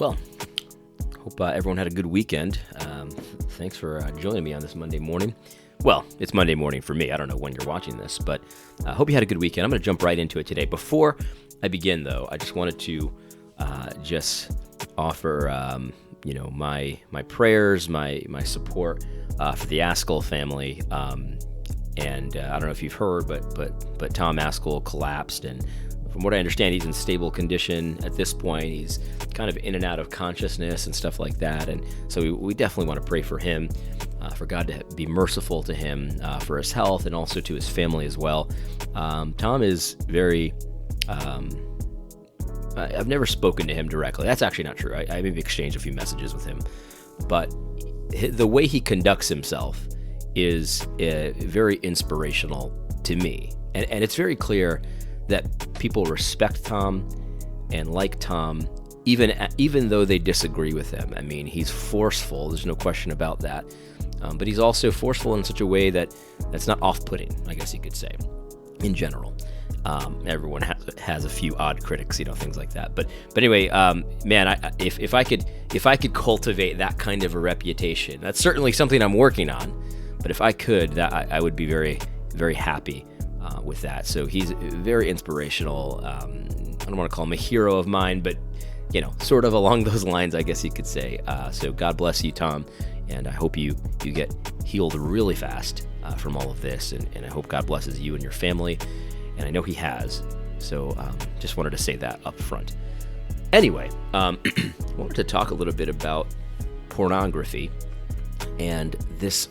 Well, hope everyone had a good weekend. Thanks for joining me on this Monday morning. Well, it's Monday morning for me. I don't know when you're watching this, but I hope you had a good weekend. I'm going to jump right into it today. Before I begin, though, I just wanted to just offer my prayers, my support for the Askell family. And I don't know if you've heard, but Tom Askell collapsed, and from what I understand, he's in stable condition at this point. He's kind of in and out of consciousness and stuff like that. And so we definitely want to pray for him, for God to be merciful to him, for his health, and also to his family as well. Tom is very... I've never spoken to him directly. That's actually not true. I maybe exchanged a few messages with him. But the way he conducts himself is very inspirational to me. And it's very clear that people respect Tom and like Tom, even though they disagree with him. I mean, he's forceful. There's no question about that. But he's also forceful in such a way that's not off-putting, I guess you could say, in general. Everyone has a few odd critics, things like that. But anyway, man, if I could cultivate that kind of a reputation, that's certainly something I'm working on. But if I could, I would be very, very happy with that. So he's very inspirational. I don't want to call him a hero of mine, but sort of along those lines, I guess you could say. So God bless you, Tom, and I hope you get healed really fast from all of this, and I hope God blesses you and your family. And I know he has, so just wanted to say that up front. Anyway, I wanted to talk a little bit about pornography. And this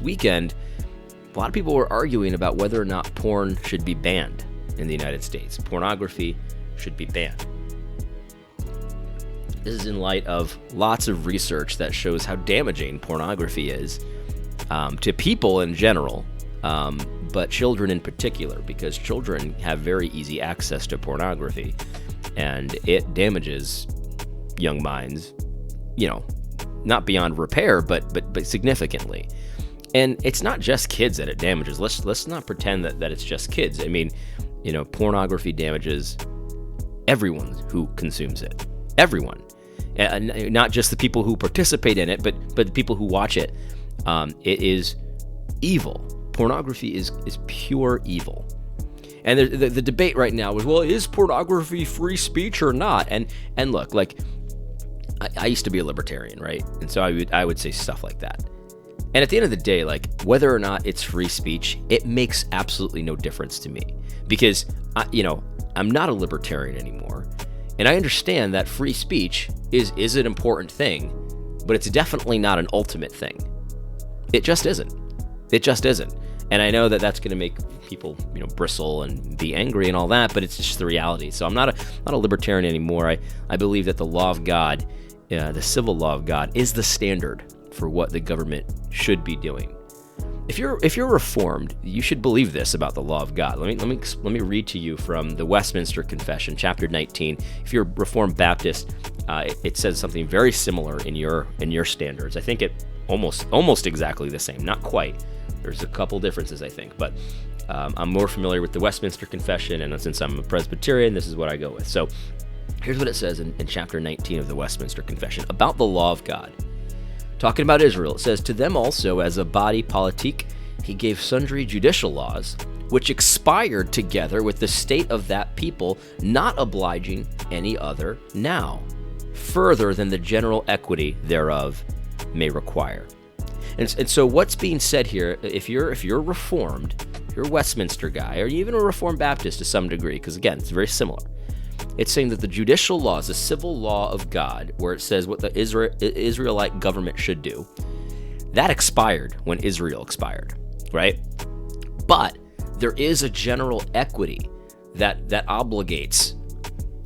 weekend, a lot of people were arguing about whether or not porn should be banned in the United States. Pornography should be banned. This is in light of lots of research that shows how damaging pornography is to people in general, but children in particular, because children have very easy access to pornography, and it damages young minds, not beyond repair, but significantly. And it's not just kids that it damages. Let's not pretend that it's just kids. I mean, pornography damages everyone who consumes it. Everyone. And not just the people who participate in it, but the people who watch it. It is evil. Pornography is pure evil. And the debate right now is, well, is pornography free speech or not? And look, like, I used to be a libertarian, right? And so I would say stuff like that. And at the end of the day, like, whether or not it's free speech, it makes absolutely no difference to me, because I'm not a libertarian anymore, and I understand that free speech is an important thing, but it's definitely not an ultimate thing. It just isn't. It just isn't. And I know that that's going to make people, bristle and be angry and all that, but it's just the reality. So I'm not a libertarian anymore. I believe that the law of God, the civil law of God, is the standard for what the government should be doing. If you're reformed, you should believe this about the law of God. Let me read to you from the Westminster Confession, chapter 19. If you're a Reformed Baptist, it says something very similar in your standards. I think it almost exactly the same. Not quite. There's a couple differences, I think, but I'm more familiar with the Westminster Confession, and since I'm a Presbyterian, this is what I go with. So here's what it says in chapter 19 of the Westminster Confession about the law of God. Talking about Israel, it says, "To them also, as a body politique, he gave sundry judicial laws, which expired together with the state of that people, not obliging any other now, further than the general equity thereof may require." And so what's being said here, if you're Reformed, you're a Westminster guy, or even a Reformed Baptist to some degree, because again, it's very similar. It's saying that the judicial laws, the civil law of God, where it says what the Israelite government should do, that expired when Israel expired, right? But there is a general equity that obligates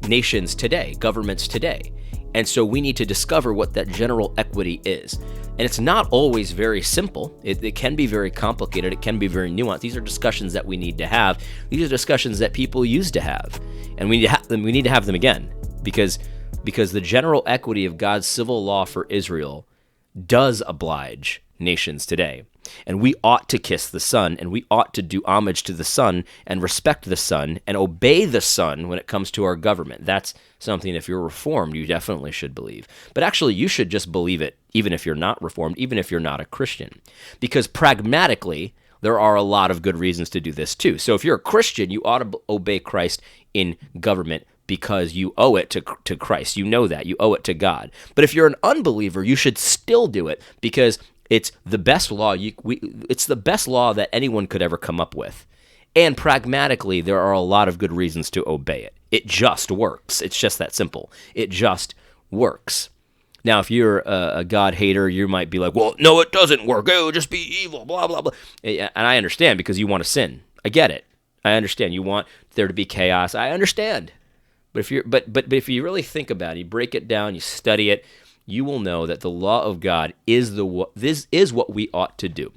nations today, governments today. And so we need to discover what that general equity is. And it's not always very simple. It can be very complicated. It can be very nuanced. These are discussions that we need to have. These are discussions that people used to have. And we need to have them again. Because the general equity of God's civil law for Israel does oblige nations today. And we ought to kiss the Son, and we ought to do homage to the Son and respect the Son and obey the Son when it comes to our government. That's something, if you're Reformed, you definitely should believe. But actually, you should just believe it, even if you're not Reformed, even if you're not a Christian. Because pragmatically, there are a lot of good reasons to do this too. So if you're a Christian, you ought to obey Christ in government because you owe it to Christ. You know that. You owe it to God. But if you're an unbeliever, you should still do it because it's the best law. It's the best law that anyone could ever come up with. And pragmatically, there are a lot of good reasons to obey it. It just works. It's just that simple. It just works. Now, if you're a God hater, you might be like, well, no, it doesn't work. It would just be evil, blah, blah, blah. And I understand because you want to sin. I get it. I understand. You want there to be chaos. I understand. But if you really think about it, you break it down, you study it, you will know that the law of God is what we ought to do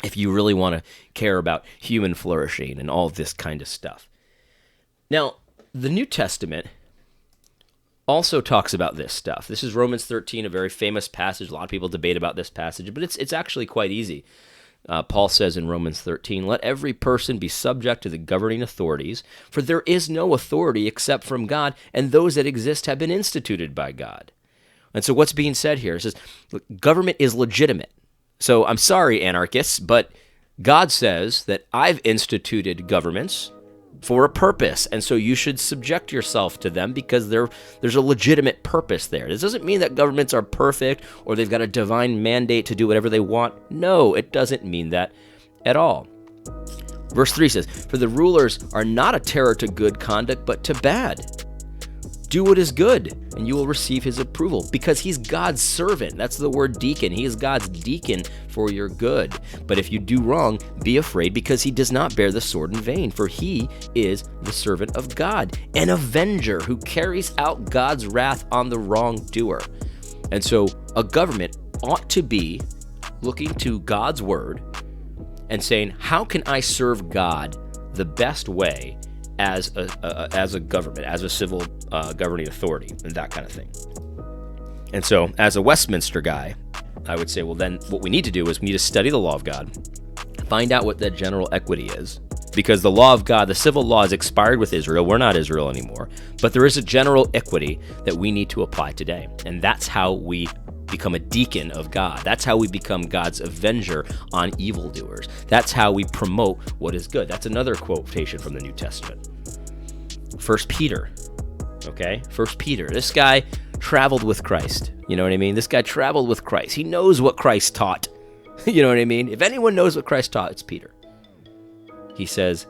if you really want to care about human flourishing and all this kind of stuff. Now, the New Testament also talks about this stuff. This is Romans 13, a very famous passage. A lot of people debate about this passage, but it's actually quite easy. Paul says in Romans 13, "Let every person be subject to the governing authorities, for there is no authority except from God, and those that exist have been instituted by God." And so what's being said here? It says, government is legitimate. So I'm sorry, anarchists, but God says that I've instituted governments for a purpose, and so you should subject yourself to them because there's a legitimate purpose there. This doesn't mean that governments are perfect or they've got a divine mandate to do whatever they want. No, it doesn't mean that at all. Verse 3 says, "For the rulers are not a terror to good conduct, but to bad. Do what is good, and you will receive his approval," because he's God's servant. That's the word deacon. He is God's deacon for your good. "But if you do wrong, be afraid, because he does not bear the sword in vain, for he is the servant of God, an avenger who carries out God's wrath on the wrongdoer." And so a government ought to be looking to God's word and saying, how can I serve God the best way as a government, as a civil governing authority, and that kind of thing. And so, as a Westminster guy, I would say, well, then what we need to do is we need to study the law of God, find out what that general equity is, because the law of God, the civil law, is expired with Israel. We're not Israel anymore, but there is a general equity that we need to apply today, and that's how we become a deacon of God. That's how we become God's avenger on evildoers. That's how we promote what is good. That's another quotation from the New Testament. 1 Peter, okay? 1 Peter. This guy traveled with Christ. You know what I mean? This guy traveled with Christ. He knows what Christ taught. You know what I mean? If anyone knows what Christ taught, it's Peter. He says,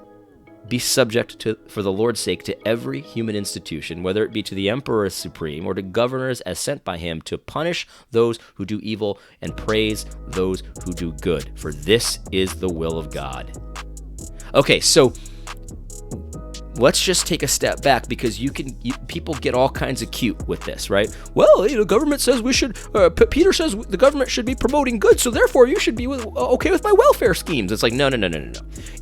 "Be subject to, for the Lord's sake, to every human institution, whether it be to the emperor as supreme or to governors as sent by him, to punish those who do evil and praise those who do good. For this is the will of God." Okay, so let's just take a step back, because people get all kinds of cute with this, right? Well, the government says we should, Peter says the government should be promoting good, so therefore you should be okay with my welfare schemes. It's like, no.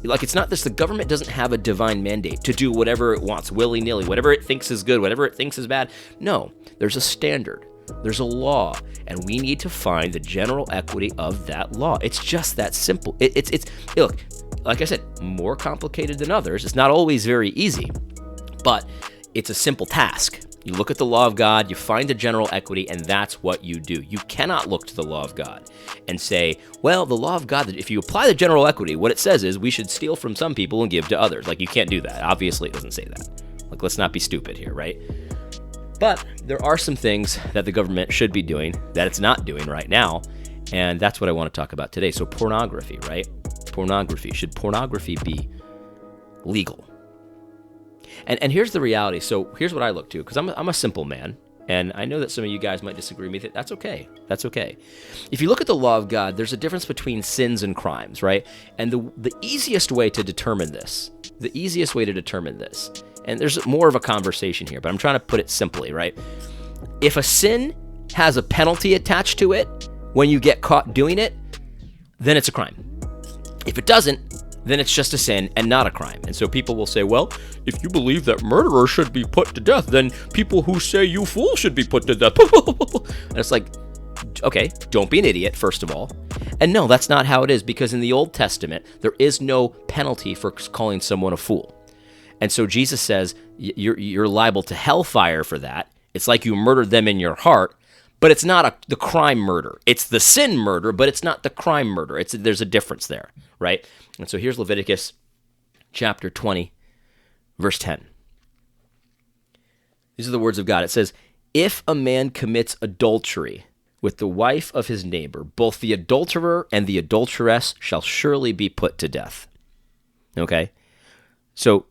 Like, it's not this. The government doesn't have a divine mandate to do whatever it wants, willy-nilly, whatever it thinks is good, whatever it thinks is bad. No, there's a standard. There's a law, and we need to find the general equity of that law. It's just that simple. Look, like I said, more complicated than others. It's not always very easy, but it's a simple task. You look at the law of God, you find the general equity, and that's what you do. You cannot look to the law of God and say, well, the law of God, if you apply the general equity, what it says is we should steal from some people and give to others. Like, you can't do that. Obviously, it doesn't say that. Like, let's not be stupid here, right? But there are some things that the government should be doing that it's not doing right now, and that's what I want to talk about today. So pornography, right? Pornography. Should pornography be legal? And here's the reality. So here's what I look to, because I'm a simple man, and I know that some of you guys might disagree with me. That's okay. That's okay. If you look at the law of God, there's a difference between sins and crimes, right? And the easiest way to determine this, and there's more of a conversation here, but I'm trying to put it simply, right? If a sin has a penalty attached to it when you get caught doing it, then it's a crime. If it doesn't, then it's just a sin and not a crime. And so people will say, well, if you believe that murderers should be put to death, then people who say you fool should be put to death. And it's like, okay, don't be an idiot, first of all. And no, that's not how it is, because in the Old Testament, there is no penalty for calling someone a fool. And so Jesus says you're liable to hellfire for that. It's like you murdered them in your heart, but it's not the crime murder. It's the sin murder, but it's not the crime murder. There's a difference there, right? And so here's Leviticus chapter 20, verse 10. These are the words of God. It says, if a man commits adultery with the wife of his neighbor, both the adulterer and the adulteress shall surely be put to death. Okay? So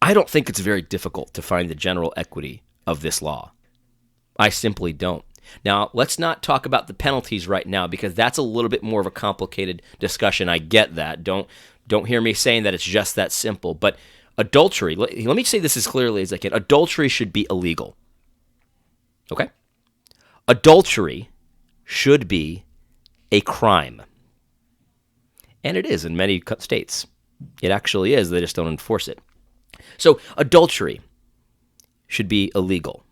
I don't think it's very difficult to find the general equity of this law. I simply don't. Now, let's not talk about the penalties right now, because that's a little bit more of a complicated discussion. I get that. Don't hear me saying that it's just that simple. But adultery, let me say this as clearly as I can. Adultery should be illegal. Okay? Adultery should be a crime. And it is in many states. It actually is. They just don't enforce it. So adultery should be illegal.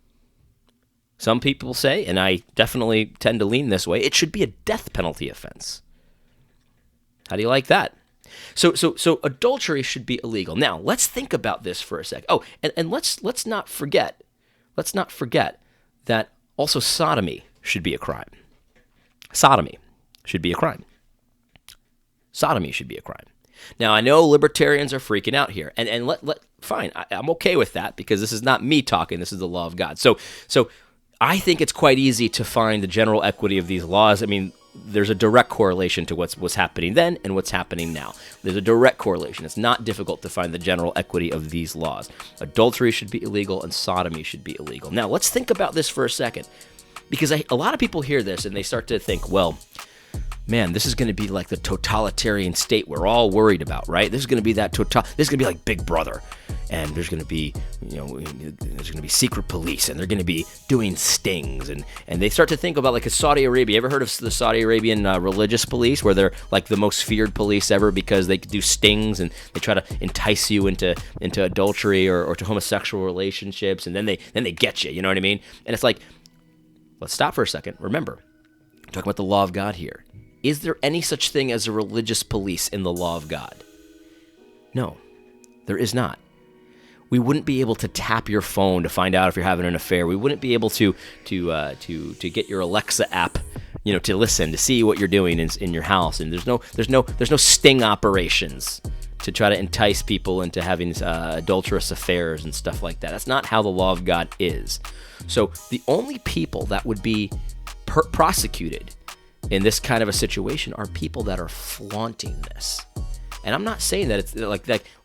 Some people say, and I definitely tend to lean this way, it should be a death penalty offense. How do you like that? So adultery should be illegal. Now, let's think about this for a sec. Oh, and let's not forget that also sodomy should be a crime. Sodomy should be a crime. Sodomy should be a crime. Now, I know libertarians are freaking out here, and fine, I'm okay with that, because this is not me talking, this is the law of God. So I think it's quite easy to find the general equity of these laws. I mean, there's a direct correlation to what's happening then and what's happening now. There's a direct correlation. It's not difficult to find the general equity of these laws. Adultery should be illegal and sodomy should be illegal. Now, let's think about this for a second, because a lot of people hear this and they start to think, well, man, this is going to be like the totalitarian state we're all worried about, right? This is going to be this is going to be like Big Brother, and there's going to be, there's going to be secret police, and they're going to be doing stings, and they start to think about like a Saudi Arabia. Ever heard of the Saudi Arabian religious police, where they're like the most feared police ever because they do stings and they try to entice you into adultery or to homosexual relationships, and then they get you. You know what I mean? And it's like, let's stop for a second. Remember, I'm talking about the law of God here. Is there any such thing as a religious police in the law of God? No, there is not. We wouldn't be able to tap your phone to find out if you're having an affair. We wouldn't be able to get your Alexa app, to listen, to see what you're doing in your house. And there's no sting operations to try to entice people into having adulterous affairs and stuff like that. That's not how the law of God is. So the only people that would be prosecuted in this kind of a situation are people that are flaunting this. And I'm not saying that it's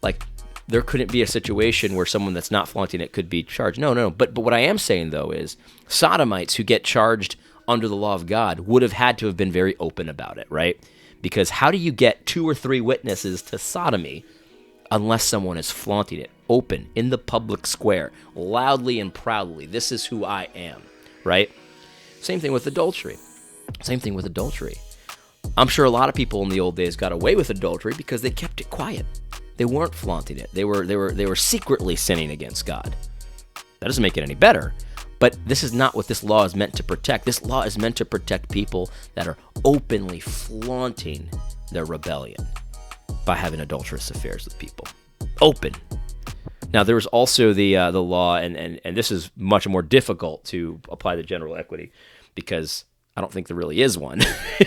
like there couldn't be a situation where someone that's not flaunting it could be charged. No. But what I am saying, though, is sodomites who get charged under the law of God would have had to have been very open about it, right? Because how do you get 2 or 3 witnesses to sodomy unless someone is flaunting it open in the public square, loudly and proudly? This is who I am, right? Same thing with adultery. I'm sure a lot of people in the old days got away with adultery because they kept it quiet. They weren't flaunting it. They were secretly sinning against God. That doesn't make it any better. But this is not what this law is meant to protect. This law is meant to protect people that are openly flaunting their rebellion by having adulterous affairs with people. Open. Now, there was also the law, and this is much more difficult to apply the general equity, because I don't think there really is one.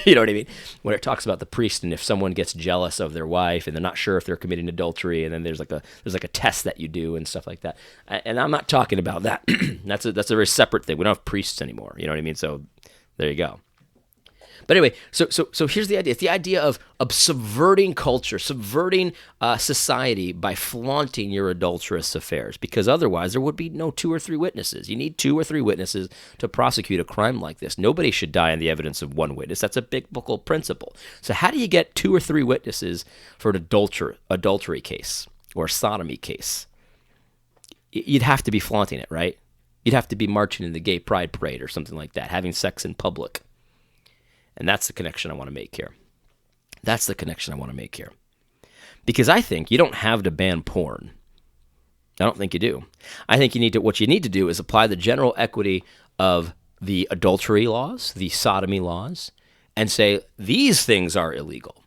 You know what I mean? When it talks about the priest, and if someone gets jealous of their wife and they're not sure if they're committing adultery, and then there's like a test that you do and stuff like that. And I'm not talking about that. That's a very separate thing. We don't have priests anymore. You know what I mean? So there you go. But anyway, so here's the idea. It's the idea of subverting culture, subverting society by flaunting your adulterous affairs, because otherwise there would be no 2 or 3 witnesses. You need 2 or 3 witnesses to prosecute a crime like this. Nobody should die on the evidence of 1 witness. That's a biblical principle. So how do you get 2 or 3 witnesses for an adultery case or a sodomy case? You'd have to be flaunting it, right? You'd have to be marching in the gay pride parade or something like that, having sex in public. And that's the connection I want to make here. Because I think you don't have to ban porn. I don't think you do. I think what you need to do is apply the general equity of the adultery laws, the sodomy laws, and say, these things are illegal.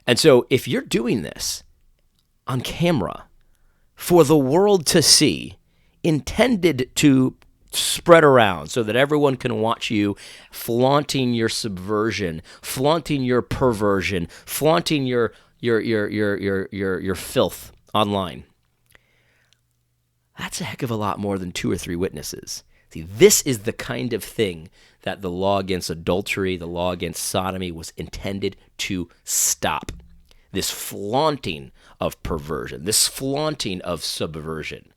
And so if you're doing this on camera for the world to see, intended to spread around so that everyone can watch you flaunting your subversion, flaunting your perversion, flaunting your filth online, that's a heck of a lot more than 2 or 3 witnesses. See, this is the kind of thing that the law against adultery, the law against sodomy was intended to stop. This flaunting of perversion, this flaunting of subversion.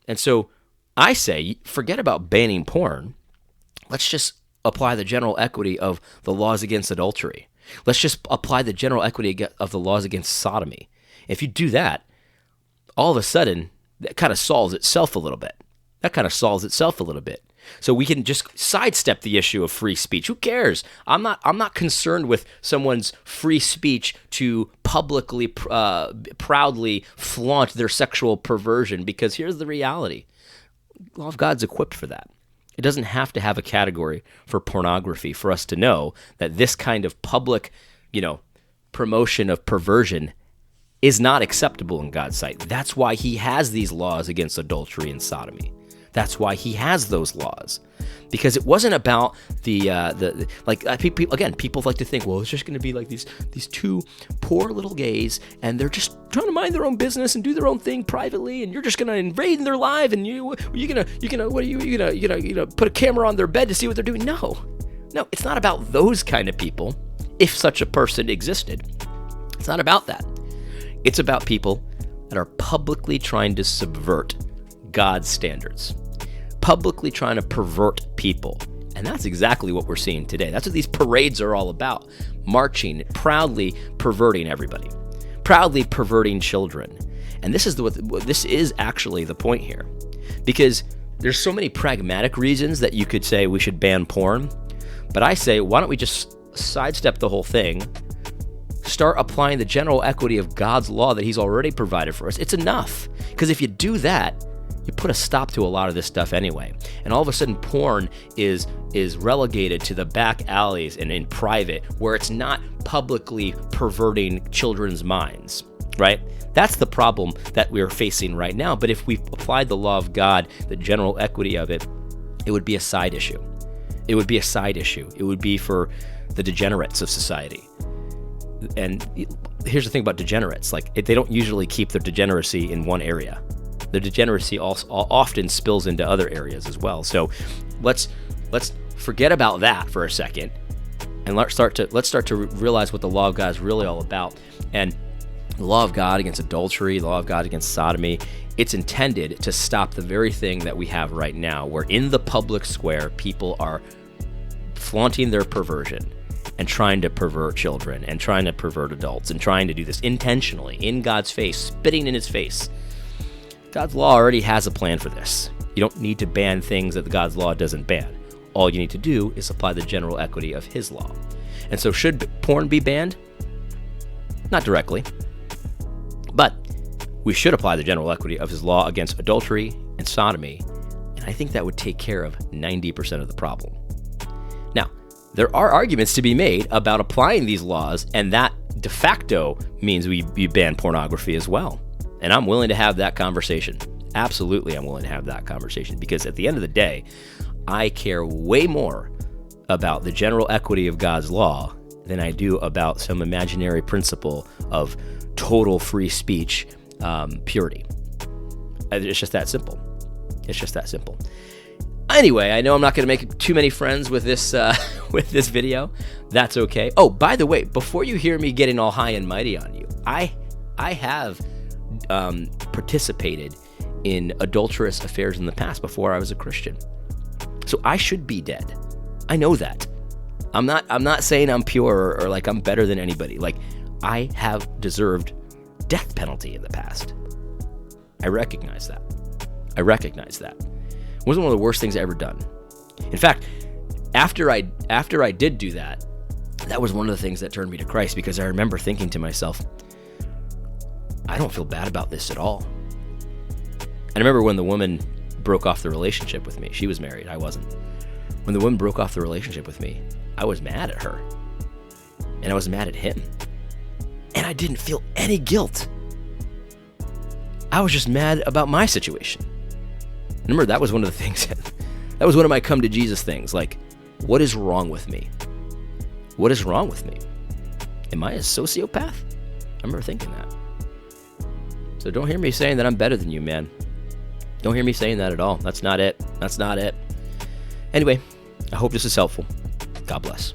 And so I say, forget about banning porn. Let's just apply the general equity of the laws against adultery. Let's just apply the general equity of the laws against sodomy. If you do that, all of a sudden, that kind of solves itself a little bit. So we can just sidestep the issue of free speech. Who cares? I'm not concerned with someone's free speech to publicly, proudly flaunt their sexual perversion, because here's the reality. The law of God's equipped for that. It doesn't have to have a category for pornography for us to know that this kind of public, promotion of perversion is not acceptable in God's sight. That's why he has these laws against adultery and sodomy. That's why he has those laws, because it wasn't about people like to think, well, it's just going to be like these 2 poor little gays, and they're just trying to mind their own business and do their own thing privately, and you're just going to invade in their life, and you gonna put a camera on their bed to see what they're doing? No, it's not about those kind of people. If such a person existed, it's not about that. It's about people that are publicly trying to subvert God's standards, publicly trying to pervert people. And that's exactly what we're seeing today. That's what these parades are all about. Marching, proudly perverting everybody, proudly perverting children. And this is actually the point here, because there's so many pragmatic reasons that you could say we should ban porn. But I say, why don't we just sidestep the whole thing, start applying the general equity of God's law that he's already provided for us? It's enough. Because if you do that, you put a stop to a lot of this stuff anyway. And all of a sudden, porn is relegated to the back alleys and in private, where it's not publicly perverting children's minds, right? That's the problem that we're facing right now. But if we applied the law of God, the general equity of it, it would be a side issue. It would be for the degenerates of society. And here's the thing about degenerates. They don't usually keep their degeneracy in one area. The degeneracy also often spills into other areas as well. So let's forget about that for a second, and let's start to realize what the law of God is really all about. And the law of God against adultery, the law of God against sodomy, it's intended to stop the very thing that we have right now, where in the public square, people are flaunting their perversion and trying to pervert children and trying to pervert adults and trying to do this intentionally in God's face, spitting in his face. God's law already has a plan for this. You don't need to ban things that God's law doesn't ban. All you need to do is apply the general equity of his law. And so should porn be banned? Not directly. But we should apply the general equity of his law against adultery and sodomy. And I think that would take care of 90% of the problem. Now, there are arguments to be made about applying these laws, and that de facto means we ban pornography as well. And I'm willing to have that conversation. Absolutely, I'm willing to have that conversation, because at the end of the day, I care way more about the general equity of God's law than I do about some imaginary principle of total free speech purity. It's just that simple. Anyway, I know I'm not going to make too many friends with this video. That's okay. Oh, by the way, before you hear me getting all high and mighty on you, I have participated in adulterous affairs in the past before I was a Christian. So I should be dead. I know that. I'm not saying I'm pure or like I'm better than anybody. Like, I have deserved death penalty in the past. I recognize that. It wasn't one of the worst things I ever done. In fact, after I did do that, that was one of the things that turned me to Christ, because I remember thinking to myself, I don't feel bad about this at all. I remember when the woman broke off the relationship with me. She was married, I wasn't. When the woman broke off the relationship with me, I was mad at her. and I was mad at him. And I didn't feel any guilt. I was just mad about my situation. Remember, that was one of the things, that was one of my come to Jesus things. Like, what is wrong with me? What is wrong with me? Am I a sociopath? I remember thinking that. So don't hear me saying that I'm better than you, man. Don't hear me saying that at all. That's not it. That's not it. Anyway, I hope this is helpful. God bless.